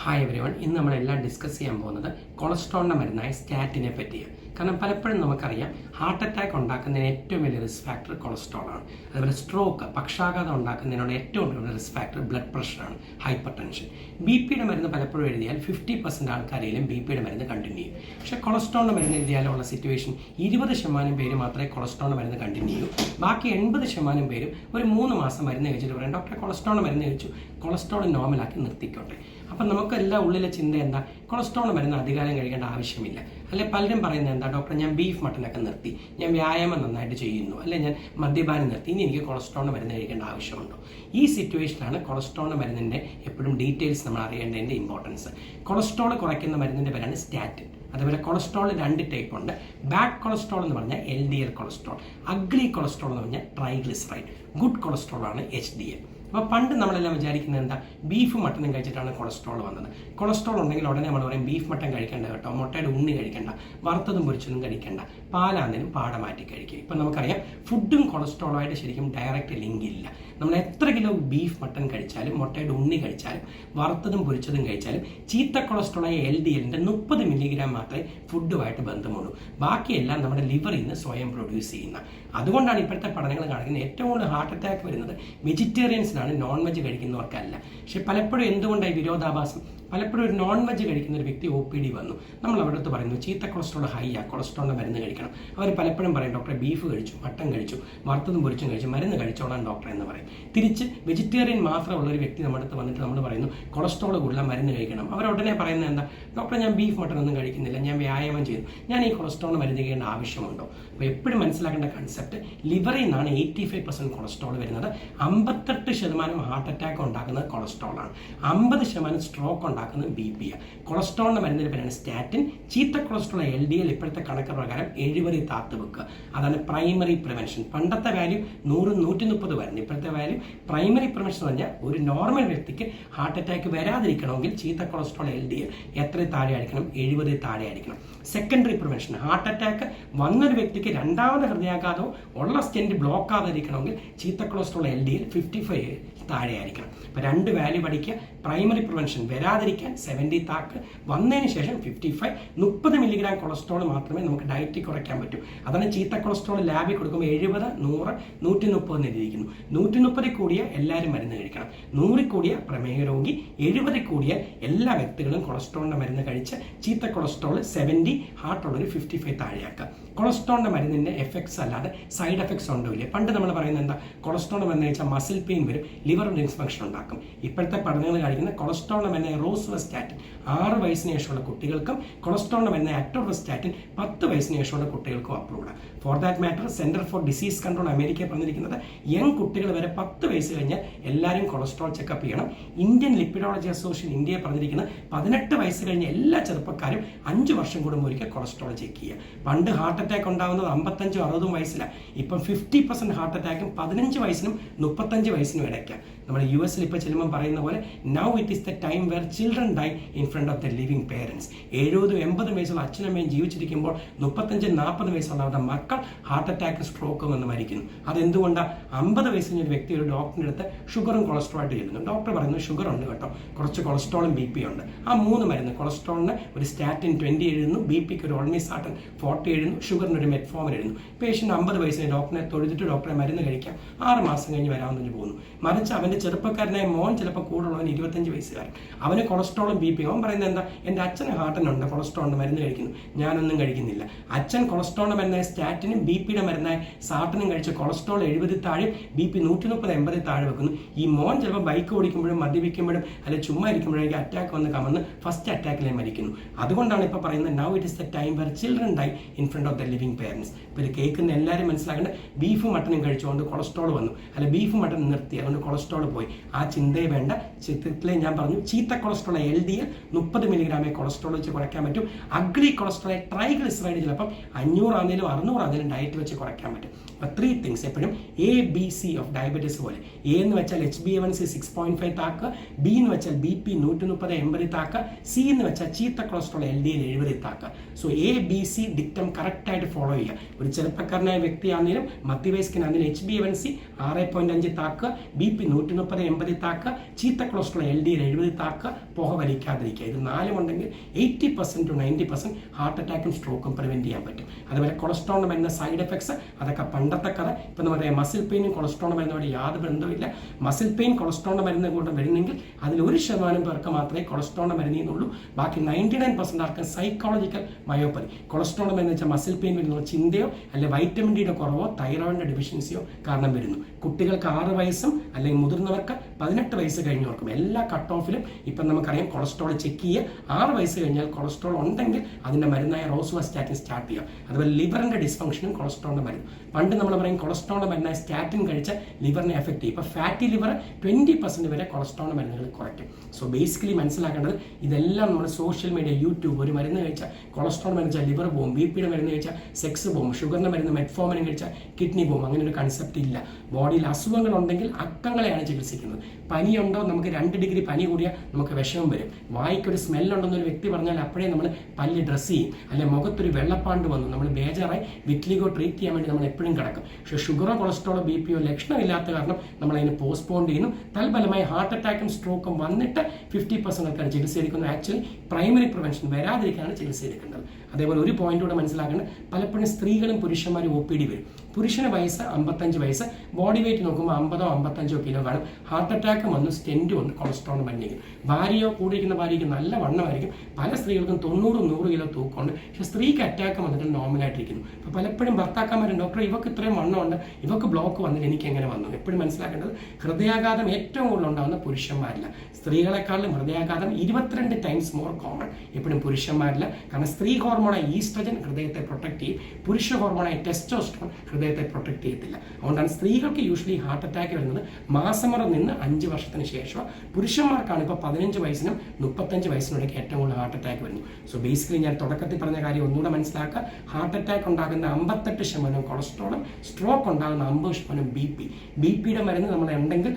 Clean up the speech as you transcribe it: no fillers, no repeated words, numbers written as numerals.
Hi everyone. ഇന്ന് നമ്മളെല്ലാം discuss ചെയ്യാൻ പോകുന്നത് കൊളസ്ട്രോളിൻ്റെ മരുന്നായ സ്റ്റാറ്റിനെ പറ്റിയാണ്. കാരണം പലപ്പോഴും നമുക്കറിയാം ഹാർട്ട് അറ്റാക്ക് ഉണ്ടാക്കുന്നതിന് ഏറ്റവും വലിയ റിസ്ക് ഫാക്ടർ കൊളസ്ട്രോളാണ്. അതുപോലെ സ്ട്രോക്ക്, പക്ഷാഘാതം ഉണ്ടാക്കുന്നതിനുള്ള ഏറ്റവും വലിയ റിസ്ക് ഫാക്ടർ ബ്ലഡ് പ്രഷറാണ്, ഹൈപ്പർ ടെൻഷൻ. ബി പിയുടെ മരുന്ന് പലപ്പോഴും എഴുതിയാൽ 50% ആൾക്കാരെയും ബി പിയുടെ മരുന്ന് കണ്ടിന്യൂ ചെയ്യും. പക്ഷേ കൊളസ്ട്രോളിൻ്റെ മരുന്ന് എഴുതിയാലുള്ള സിറ്റുവേഷൻ 20% പേര് മാത്രമേ കൊളസ്ട്രോളിൻ്റെ മരുന്ന് കണ്ടിന്യൂ ചെയ്യൂ. ബാക്കി 80% പേരും ഒരു 3 മാസം മരുന്ന് കഴിച്ചിട്ട് പറയും ഡോക്ടറെ കൊളസ്ട്രോളിൻ്റെ മരുന്ന് കഴിച്ചു, കൊളസ്ട്രോൾ നോർമലാക്കി നിർത്തിക്കോട്ടെ. അപ്പം നമുക്കെല്ലാം ഉള്ളിലെ ചിന്ത എന്താ, കൊളസ്ട്രോൾ മരുന്ന് അധികാരം കഴിക്കേണ്ട ആവശ്യമില്ല. അല്ലെ പലരും പറയുന്നത് എന്താ, ഡോക്ടർ ഞാൻ ബീഫ് മട്ടനൊക്കെ നിർത്തി, ഞാൻ വ്യായാമം നന്നായിട്ട് ചെയ്യുന്നു, അല്ലെ ഞാൻ മദ്യപാനം നിർത്തി, ഇനി എനിക്ക് കൊളസ്ട്രോളിൻ്റെ മരുന്ന് കഴിക്കേണ്ട ആവശ്യമുണ്ടോ? ഈ സിറ്റുവേഷനിലാണ് കൊളസ്ട്രോളിൻ്റെ മരുന്നിൻ്റെ എപ്പോഴും ഡീറ്റെയിൽസ് നമ്മൾ അറിയേണ്ടതിൻ്റെ ഇമ്പോർട്ടൻസ്. കൊളസ്ട്രോൾ കുറയ്ക്കുന്ന മരുന്നിൻ്റെ പേരാണ് സ്റ്റാറ്റിൻ. അതുപോലെ കൊളസ്ട്രോൾ 2 ടൈപ്പ് ഉണ്ട്. ബാഡ് കൊളസ്ട്രോൾ എന്ന് പറഞ്ഞാൽ LDL കൊളസ്ട്രോൾ, അഗ്ലി കൊളസ്ട്രോൾ എന്ന് പറഞ്ഞാൽ ട്രൈഗ്ലിസറൈഡ്, ഗുഡ് കൊളസ്ട്രോൾ ആണ് HDL. അപ്പോൾ പണ്ട് നമ്മളെല്ലാം വിചാരിക്കുന്നത് എന്താ, ബീഫ് മട്ടനും കഴിച്ചിട്ടാണ് കൊളസ്ട്രോൾ വന്നത്. കൊളസ്ട്രോൾ ഉണ്ടെങ്കിൽ ഉടനെ നമ്മൾ പറയും ബീഫ് മട്ടൻ കഴിക്കേണ്ട കേട്ടോ, മുട്ടയുടെ ഉണ്ണി കഴിക്കേണ്ട, വറുത്തതും പൊരിച്ചതും കഴിക്കേണ്ട, പാലാന്നേലും പാട മാറ്റി കഴിക്കുക. ഇപ്പം നമുക്കറിയാം ഫുഡും കൊളസ്ട്രോളുമായിട്ട് ശരിക്കും ഡയറക്റ്റ് ലിങ്ക് ഇല്ല. നമ്മൾ എത്ര കിലോ ബീഫ് മട്ടൻ കഴിച്ചാലും മുട്ടയുടെ ഉണ്ണി കഴിച്ചാലും വറുത്തതും പൊരിച്ചതും കഴിച്ചാലും ചീത്ത കൊളസ്ട്രോളായ LDLന്റെ 30 മില്ലിഗ്രാം മാത്രമേ ഫുഡുമായിട്ട് ബന്ധമുള്ളൂ. ബാക്കിയെല്ലാം നമ്മുടെ ലിവറിൽ നിന്ന് സ്വയം പ്രൊഡ്യൂസ് ചെയ്യുന്ന. അതുകൊണ്ടാണ് ഇപ്പോഴത്തെ പഠനങ്ങൾ കാണിക്കുന്നത് ഏറ്റവും കൂടുതൽ ഹാർട്ട് അറ്റാക്ക് വരുന്നത് വെജിറ്റേറിയൻസിനാണ്, നോൺ വെജ് കഴിക്കുന്നവർക്കല്ല. പക്ഷെ പലപ്പോഴും എന്തുകൊണ്ടായി വിരോധാഭാസം, പലപ്പോഴും ഒരു നോൺ വെജ് കഴിക്കുന്ന ഒരു വ്യക്തി OPD വന്നു, നമ്മൾ അവിടെ അടുത്ത് പറയുന്നു ചീത്ത കൊളസ്ട്രോൾ ഹൈ ആ, കൊളസ്ട്രോളിൻ്റെ മരുന്ന് കഴിക്കണം. അവർ പലപ്പോഴും പറയും ഡോക്ടറെ ബീഫ് കഴിച്ചു, മട്ടൻ കഴിച്ചു, വറുത്തതും പൊരിച്ചും കഴിച്ചു, മരുന്ന് കഴിച്ചോളാം ഡോക്ടർ എന്ന് പറയും. തിരിച്ച് വെജിറ്റേറിയൻ മാത്രമുള്ള ഒരു വ്യക്തി നമ്മുടെ അടുത്ത് വന്നിട്ട് നമ്മൾ പറയുന്നു കൊളസ്ട്രോൾ കൂടുതൽ മരുന്ന് കഴിക്കണം. അവർ ഉടനെ പറയുന്നത് എന്താ, ഡോക്ടറെ ഞാൻ ബീഫ് മട്ടൻ ഒന്നും കഴിക്കുന്നില്ല, ഞാൻ വ്യായാമം ചെയ്തു, ഞാൻ ഈ കൊളസ്ട്രോളിന് മരുന്ന് ചെയ്യേണ്ട ആവശ്യമുണ്ടോ? അപ്പോൾ എപ്പോഴും മനസ്സിലാക്കേണ്ട കൺസെപ്റ്റ്, ലിവറിൽ നിന്നാണ് 85% കൊളസ്ട്രോൾ വരുന്നത്. 58% ഹാർട്ട് അറ്റാക്ക് ഉണ്ടാക്കുന്നത് കൊളസ്ട്രോളാണ്, 50% സ്ട്രോക്ക് ഉണ്ടാക്കുന്നത് BP ആണ്. കൊളസ്ട്രോളിന്റെ മരുന്നിന് പേരാണ് സ്റ്റാറ്റിൻ. ചീത്ത കൊളസ്ട്രോൾ LDL ഇപ്പോഴത്തെ കണക്ക് പ്രകാരം 70 താത്ത് വെക്കുക. അതാണ് പ്രൈമറി പ്രിവെൻഷൻ. പണ്ടത്തെ വാല്യൂ 100, 130 വരുന്നു. ഇപ്പോഴത്തെ വാല്യൂ പ്രൈമറി പ്രിവെൻഷൻ എന്ന് പറഞ്ഞാൽ ഒരു നോർമൽ വ്യക്തിക്ക് ഹാർട്ട് അറ്റാക്ക് വരാതിരിക്കണമെങ്കിൽ ചീത്ത കൊളസ്ട്രോൾ LDL എത്ര താഴെ ആയിരിക്കണം? 70 താഴെ ആയിരിക്കണം. സെക്കൻഡറി പ്രിവെൻഷൻ, ഹാർട്ട് അറ്റാക്ക് വന്നൊരു വ്യക്തിക്ക് രണ്ടാമത് ഹൃദയാഘാതവും ഉള്ള സ്റ്റെന്റ് ബ്ലോക്ക് ആകാതിരിക്കണമെങ്കിൽ ചീത്ത കൊളസ്ട്രോൾ LDL 55 താഴെ ആയിരിക്കണം. അപ്പോൾ 2 വാല്യൂ പഠിക്കുക. പ്രൈമറി പ്രിവെൻഷൻ വരാതിരിക്കാൻ 70 താക്ക്, വന്നതിന് ശേഷം 55. 30 മില്ലിഗ്രാം കൊളസ്ട്രോൾ മാത്രമേ നമുക്ക് ഡയറ്റിൽ കുറയ്ക്കാൻ പറ്റൂ. അതാണ് ചീത്ത കൊളസ്ട്രോൾ ലാബിൽ കൊടുക്കുമ്പോൾ 70, 100, 130 എന്നെഴുതിയിരിക്കുന്നു. 130 കൂടിയ എല്ലാവരും മരുന്ന് കഴിക്കണം. 100 കൂടിയ പ്രമേഹ രോഗി, 70 കൂടിയ എല്ലാ വ്യക്തികളും കൊളസ്ട്രോളിന്റെ മരുന്ന് കഴിച്ച് ചീത്ത കൊളസ്ട്രോൾ 70, ഹാർട്ടുള്ളൊരു 55 താഴെയാക്കുക. കൊളസ്ട്രോളിന്റെ മരുന്നിന്റെ എഫക്ട്സ് അല്ലാതെ സൈഡ് എഫക്ട്സ് ഉണ്ടോ ഇല്ലേ? പണ്ട് നമ്മൾ പറയുന്നത് എന്താ, കൊളസ്ട്രോളിന്റെ മരുന്ന് കഴിച്ചാൽ മസിൽ പെയിൻ വരും, ലിവർ ഡിസ്ഫങ്ഷൻ ഉണ്ടാക്കും. ഇപ്പോഴത്തെ പഠനങ്ങൾ കാണിക്കുന്ന കൊളസ്ട്രോളിന്റെ മരുന്ന് റോസുവാസ്റ്റാറ്റിൻ 6 വയസ്സിന് ശേഷമുള്ള കുട്ടികൾക്കും, കൊളസ്ട്രോളിന്റെ മരുന്ന് അറ്റോർവാസ്റ്റാറ്റിൻ 10 വയസ്സിന് ശേഷമുള്ള കുട്ടികൾക്കും approved. For that matter centre for disease control America പറഞ്ഞിരിക്കുന്നത് യങ് കുട്ടികൾ വരെ 10 വയസ്സ് കഴിഞ്ഞാൽ എല്ലാവരും കൊളസ്ട്രോൾ ചെക്കപ്പ് ചെയ്യണം. ഇന്ത്യൻ ലിപ്പിഡോളജി അസോസിയേഷൻ ഇന്ത്യയെ പറഞ്ഞിരിക്കുന്നത് 18 വയസ്സ് കഴിഞ്ഞ എല്ലാ ചെറുപ്പക്കാരും 5 വർഷം കൂടുമ്പോൾ ഒരിക്കൽ കൊളസ്ട്രോൾ ചെക്ക് ചെയ്യുക. പണ്ട് ഹാർട്ട് അറ്റാക്ക് ഉണ്ടാകുന്നത് 55, 60 വയസ്സിലാണ്. ഇപ്പം 50% ഹാർട്ട് അറ്റാക്കും 15 വയസ്സിനും 35 വയസ്സിനും ഇടയ്ക്കാണ്. നമ്മൾ US ഇപ്പോൾ ചെല്ലുമ്പോൾ പറയുന്ന പോലെ now it is the time where children die in front of the living parents. 70, 80 വയസ്സുള്ള അച്ഛനമ്മയും ജീവിച്ചിരിക്കുമ്പോൾ 35, 40 വയസ്സുള്ള അവരുടെ മക്കൾ ഹാർട്ട് അറ്റാക്ക്, സ്ട്രോക്കും വന്ന് മരിക്കുന്നു. അതെന്തുകൊണ്ടാണ്? 50 വയസ്സിന് ഒരു വ്യക്തി ഒരു ഡോക്ടറിൻ്റെ അടുത്ത് ഷുഗറും കൊളസ്ട്രോളായിട്ട് ചെല്ലുന്നു. ഡോക്ടർ പറയുന്നത് ഷുഗർ ഉണ്ട് കേട്ടോ, കുറച്ച് കൊളസ്ട്രോളും BP ഉണ്ട്. ആ 3 മരുന്ന്, കൊളസ്ട്രോളിന് ഒരു സ്റ്റാറ്റിൻ 20 എഴുതുന്നു, BPക്ക് ഒരു ഓൾമിസാർട്ടൻ 40 എഴുതുന്നു, ഷുഗറിന് ഒരു മെറ്റ്ഫോമിൻ എഴുതുന്നു. പേഷ്യൻ്റ് 50 വയസ്സിന് ഡോക്ടറെ തൊഴുതിട്ട് ഡോക്ടറെ മരുന്ന് കഴിക്കാം, 6 മാസം കഴിഞ്ഞ് വരാമെന്ന് പോകുന്നു. മറിച്ച് അവൻ്റെ ചെറുപ്പക്കാരനായ മോൻ ചിലപ്പോൾ കൂടുതലുള്ളവൻ 25 വയസ്സുകാരൻ, അവന് കൊളസ്ട്രോളും BP. അവൻ പറയുന്നത് എന്താ, എൻ്റെ അച്ഛന് ഹാർട്ടിനുണ്ട്, കൊളസ്ട്രോളിൻ്റെ മരുന്ന് കഴിക്കുന്നു, ഞാനൊന്നും കഴിക്കുന്നില്ല. അച്ഛൻ കൊളസ്ട്രോളിൻ്റെ മരുന്നായ സ്റ്റാറ്റിനും BPയുടെ മരുന്നായ സാർട്ടിനും കഴിച്ച് കൊളസ്ട്രോൾ 70 താഴെ, BP 130, 80 താഴെ വെക്കുന്നു. ഈ മോൻ ചിലപ്പോൾ ബൈക്ക് ഓടിക്കുമ്പോഴും മദ്യപിക്കുമ്പോഴും അല്ലെങ്കിൽ ചുമ്മാ ഇരിക്കുമ്പോഴേക്കും അറ്റാക്ക് വന്ന് കമന്ന് ഫസ്റ്റ് അറ്റാക്കിലേ മരിക്കുന്നു. അതുകൊണ്ടാണ് ഇപ്പോൾ പറയുന്നത് now it is the time where children die in front of the living parents. ഇപ്പോൾ ഇത് കേൾക്കുന്ന എല്ലാവരും മനസ്സിലാക്കേണ്ടത് ബീഫ് മട്ടനും കഴിച്ചുകൊണ്ട് കൊളസ്ട്രോൾ വന്നു, അല്ല ബീഫ് മട്ടൻ നിർത്തി അതുകൊണ്ട് കൊളസ്ട്രോൾ പോയി. ആ ചിന്തയെ വേണ്ട. ചിത്രത്തിലെ ഞാൻ പറഞ്ഞു ചീത്ത കൊളസ്ട്രോൾ LDL 30 മില്ലിഗ്രാമേ കൊളസ്ട്രോൾ വെച്ച് കുറയ്ക്കാൻ പറ്റും. അഗ്ലി കൊളസ്ട്രോൾ ട്രൈഗ്ലിസറൈഡ് ചിലപ്പം 500 ആണെങ്കിലും 600 ആണെങ്കിലും ഡയറ്റ് വെച്ച് കുറയ്ക്കാൻ പറ്റും. അപ്പോൾ 3 തിങ്സ് എപ്പോഴും ABC ഓഫ് ഡയബറ്റീസ് പോലെ. A എന്ന് വെച്ചാൽ HbA1c 6.5 താക്കുക, B എന്ന് വെച്ചാൽ BP 130, 80 താക്കുക, C എന്ന് വെച്ചാൽ ചീത്ത കൊളസ്ട്രോൾ LDL 70 താക്കുക. സോ ABC ഡിക്റ്റം കറക്റ്റായിട്ട് ഫോളോ ചെയ്യുക. ഒരു ചെറുപ്പക്കാരനായ വ്യക്തിയാണെങ്കിലും മധ്യവയസ്കനാണെങ്കിലും HbA1c 6.5 താക്കുക, BP 130, 80 താക്കുക, ചീത്ത കൊളസ്ട്രോൾ LDL 70 താക്കുക, പുക വലിക്കാതിരിക്കുക. ഇത് 4 ഉണ്ടെങ്കിൽ 80% to 90% ഹാർട്ട് അറ്റാക്കും സ്ട്രോക്കും പ്രിവെന്റ് ചെയ്യാൻ പറ്റും. അതുപോലെ കൊളസ്ട്രോളിന് വരുന്ന സൈഡ് എഫക്ട്സ് അതൊക്കെ പണ്ടത്തെ കഥ. ഇപ്പം നമ്മൾ പറയാം മസിൽ പെയിനും കൊളസ്ട്രോളിന് വരുന്നതോടെ യാതൊരു ബന്ധമില്ല. മസിൽ പെയിൻ കൊളസ്ട്രോളിന് മരുന്ന് കൂടെ വരുന്നെങ്കിൽ അതിൽ 1% പേർക്ക് മാത്രമേ കൊളസ്ട്രോളിന് മരുന്നിന്നുള്ളൂ. ബാക്കി 99% ആർക്കും സൈക്കോളജിക്കൽ മയോപ്പതി. കൊളസ്ട്രോളിന് മരുന്ന് വെച്ചാൽ മസിൽ പെയിൻ വരുന്ന ചിന്തയോ അല്ലെ വൈറ്റമിൻ ഡിയുടെ കുറവോ തൈറോയിഡിന്റെ ഡെഫിഷ്യൻസിയോ കാരണം വരുന്നു. കുട്ടികൾക്ക് 6 വയസ്സും അല്ലെങ്കിൽ മുതിർന്നവർക്ക് 18 വയസ്സ് കഴിഞ്ഞവർക്കും എല്ലാ കട്ട് ഓഫിലും ഇപ്പം നമുക്കറിയാം കൊളസ്ട്രോൾ ചെക്ക് ചെയ്യുക. 6 വയസ്സ് കഴിഞ്ഞാൽ കൊളസ്ട്രോൾ ഉണ്ടെങ്കിൽ അതിന്റെ മരുന്നായ റോസുവാസ്റ്റാറ്റിൻ സ്റ്റാർട്ട് ചെയ്യുക. അതുപോലെ ലിവറിന്റെ ഡിസ്ഫങ്ഷനും കൊളസ്ട്രോളിന്റെ മരുന്ന്. പണ്ട് നമ്മൾ പറയും കൊളസ്ട്രോളിന്റെ മരുന്നായ സ്റ്റാറ്റിൻ കഴിച്ചാൽ ലിവറിനെ എഫക്ട് ചെയ്യും. ഇപ്പൊ ഫാറ്റി ലിവർ 20% വരെ കൊളസ്ട്രോളിന്റെ മരുന്നുകൾ കുറയ്ക്കും. സോ ബേസിക്കലി മനസ്സിലാക്കേണ്ടത് ഇതെല്ലാം നമ്മൾ സോഷ്യൽ മീഡിയ, യൂട്യൂബ്, ഒരു മരുന്ന് കഴിച്ചാൽ കൊളസ്ട്രോൾ മരുന്ന് കഴിച്ചാൽ ലിവർ പോകും, BP മരുന്ന് കഴിച്ചാൽ സെക്സ് പോകും, ഷുഗറിന്റെ മരുന്ന് മെറ്റ്ഫോമിനും കഴിച്ചാൽ കിഡ്നി പോകും. അങ്ങനെ ഒരു കൺസെപ്റ്റ് ഇല്ല. ബോഡിയിൽ അസുഖങ്ങൾ ഉണ്ടെങ്കിൽ അക്കങ്ങളെയാണ് ചികിത്സിക്കുന്നത്. പനിയുണ്ടോ, നമുക്ക് 2 ഡിഗ്രി പനി കൂടിയാൽ നമുക്ക് വിഷമം വരും. വായിക്കൊരു സ്മെല്ലുണ്ടെന്ന് ഒരു വ്യക്തി പറഞ്ഞാൽ അപ്പോഴേ നമ്മൾ പല്ല് ഡ്രസ് ചെയ്യും. അല്ലെ മുഖത്തൊരു വെള്ളപ്പാണ്ട് വന്നു നമ്മൾ ബേജാറായി വിറ്റ്ലിഗോ ട്രീറ്റ് ചെയ്യാൻ വേണ്ടി നമ്മൾ എപ്പോഴും കിടക്കും. പക്ഷേ ഷുഗറോ കൊളസ്ട്രോളോ BP ലക്ഷണമില്ലാത്ത കാരണം നമ്മൾ അതിന് പോസ്റ്റ്പോൺ ചെയ്യുന്നു. തൽഫലമായി ഹാർട്ട് അറ്റാക്കും സ്ട്രോക്കും വന്നിട്ട് 50% ആൾക്കാർ ചികിത്സ എടുക്കുന്നത്. ആക്ച്വലി പ്രൈമറി പ്രിവെൻഷൻ വരാതിരിക്കാനാണ് ചികിത്സ എടുക്കേണ്ടത്. അതേപോലെ ഒരു പോയിന്റ് കൂടെ മനസ്സിലാക്കേണ്ടത്, പലപ്പോഴും സ്ത്രീകളും പുരുഷന്മാരും OPD വരും. പുരുഷന് വയസ്സ് 55 വയസ്സ്, ബോഡി വെയിറ്റ് നോക്കുമ്പോൾ 50 55 കിലോ കാണും. ഹാർട്ട് അറ്റാക്ക് വന്നു, സ്റ്റെന്റ് വന്നു, കൊളസ്ട്രോൾ മരുന്നിരിക്കും. ഭാര്യയോ കൂടിയിരിക്കുന്ന ഭാര്യയ്ക്ക് നല്ല വണ്ണമായിരിക്കും. പല സ്ത്രീകൾക്കും 90-100 കിലോ തൂക്കമുണ്ട്. പക്ഷെ സ്ത്രീക്ക് അറ്റാക്ക് വന്നിട്ട് നോർമലായിട്ടിരിക്കുന്നു. അപ്പോൾ പലപ്പോഴും ഭർത്താക്കന്മാരും ഡോക്ടർ ഇവർക്ക് ഇത്രയും വണ്ണമുണ്ട്, ഇവർക്ക് ബ്ലോക്ക് വന്നിട്ട് എനിക്ക് എങ്ങനെ വന്നു? എപ്പോഴും മനസ്സിലാക്കേണ്ടത് ഹൃദയാഘാതം ഏറ്റവും കൂടുതൽ ഉണ്ടാകുന്ന പുരുഷന്മാരില്ല. സ്ത്രീകളെക്കാളും ഹൃദയാഘാതം 22 ടൈംസ് മോർ കോമൺ എപ്പോഴും പുരുഷന്മാരില്ല. കാരണം സ്ത്രീ ഹോർമോണായ ഈസ്ട്രജൻ ഹൃദയത്തെ പ്രൊട്ടക്ട് ചെയ്യും, പുരുഷ ഹോർമോണായ ടെസ്റ്റോസ്റ്ററോൺ ഹൃദയത്തെ പ്രൊട്ടക്ട് ചെയ്യത്തില്ല. അതുകൊണ്ടാണ് സ്ത്രീകൾക്ക് യൂഷ്വലി ഹാർട്ട് അറ്റാക്ക് വരുന്നത് മാസമുറ നിന്ന് 5 വർഷത്തിന് ശേഷം. പുരുഷന്മാർക്കാണ് ഇപ്പോൾ 15 വയസ്സിനും 35 വയസ്സിനിടയ്ക്ക് ഏറ്റവും കൂടുതൽ ഹാർട്ട് അറ്റാക്ക് വരുന്നു. സോ ബേസിക്കലി ഞാൻ തുടക്കത്തിൽ പറഞ്ഞ കാര്യം ഒന്നുകൂടെ മനസ്സിലാക്കുക. ഹാർട്ട് അറ്റാക്ക് ഉണ്ടാകുന്ന 58% കൊളസ്ട്രോളും, സ്ട്രോക്ക് ഉണ്ടാകുന്ന 50% BP. BPയുടെ മരുന്ന് നമ്മൾ ഉണ്ടെങ്കിൽ